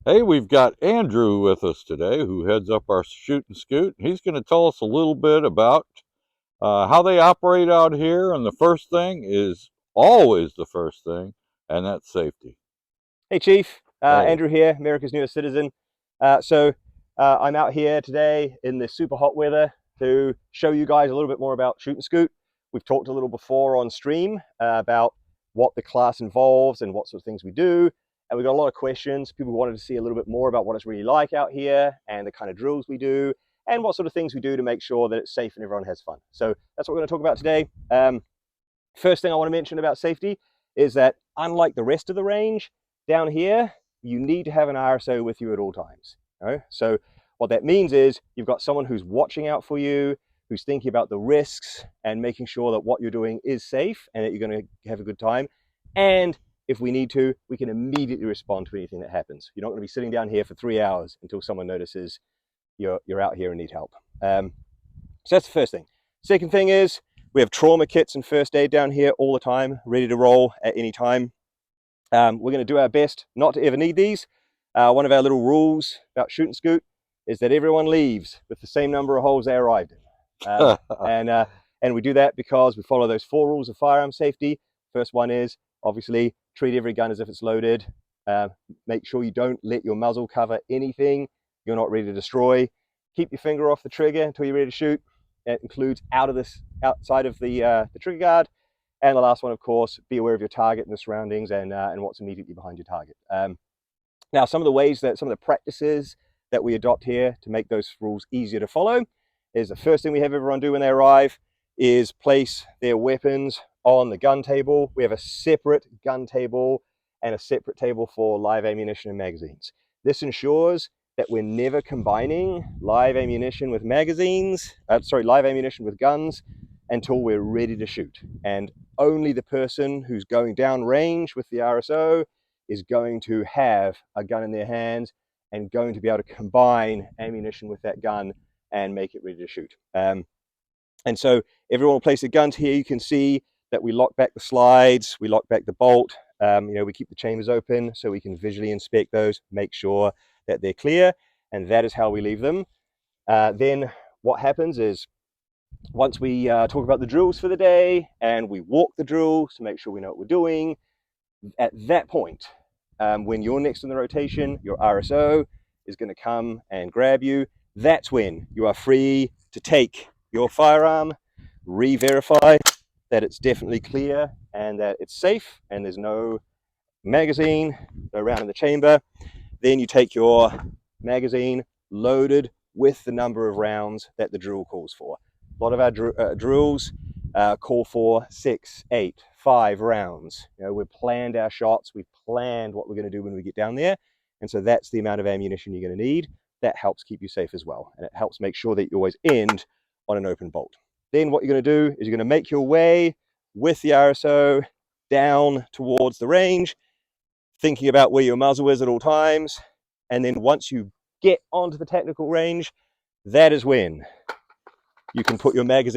Hey, we've got Andrew with us today who heads up our Shoot and Scoot. He's going to tell us a little bit about how they operate out here. And the first thing is always the first thing, and that's safety. Hey Chief, Hey. Andrew here, America's newest citizen. I'm out here today in this super hot weather to show you guys a little bit more about Shoot and Scoot. We've talked a little before on stream about what the class involves and what sort of things we do. And we got a lot of questions. People wanted to see a little bit more about what it's really like out here and the kind of drills we do and what sort of things we do to make sure that it's safe and everyone has fun. So that's what we're going to talk about today. First thing I want to mention about safety is that unlike the rest of the range, down here, you need to have an RSO with you at all times. So what that means is you've got someone who's watching out for you, who's thinking about the risks and making sure that what you're doing is safe and that you're going to have a good time. And if we need to, we can immediately respond to anything that happens. You're not going to be sitting down here for 3 hours until someone notices you're out here and need help. So that's the first thing. Second thing is we have trauma kits and first aid down here all the time, ready to roll at any time. We're going to do our best not to ever need these. One of our little rules about Shoot and Scoot is that everyone leaves with the same number of holes they arrived in. And we do that because we follow those 4 rules of firearm safety. First one is obviously treat every gun as if it's loaded. Make sure you don't let your muzzle cover anything you're not ready to destroy. Keep your finger off the trigger until you're ready to shoot. That includes outside of the trigger guard. And the last one, of course, be aware of your target and the surroundings and what's immediately behind your target. Now, some of the practices that we adopt here to make those rules easier to follow is the first thing we have everyone do when they arrive is place their weapons on the gun table. We have a separate gun table and a separate table for live ammunition and magazines. This ensures that we're never combining live ammunition with guns until we're ready to shoot. And only the person who's going down range with the RSO is going to have a gun in their hands and going to be able to combine ammunition with that gun and make it ready to shoot. And so everyone will place their guns here. You can see that we lock back the slides, we lock back the bolt. We keep the chambers open so we can visually inspect those, make sure that they're clear, and that is how we leave them. Then what happens is once we talk about the drills for the day and we walk the drills to make sure we know what we're doing, at that point, when you're next in the rotation, your RSO is going to come and grab you. That's when you are free to take your firearm, re-verify that it's definitely clear and that it's safe and there's no magazine around in the chamber. Then you take your magazine loaded with the number of rounds that the drill calls for. A lot of our drills call for 6, 8, 5 rounds. We've planned our shots, we've planned what we're going to do when we get down there, and so that's the amount of ammunition you're going to need. That helps keep you safe as well, and it helps make sure that you always end on an open bolt. Then what you're going to do is you're going to make your way with the RSO down towards the range, thinking about where your muzzle is at all times, and then once you get onto the technical range, that is when you can put your magazine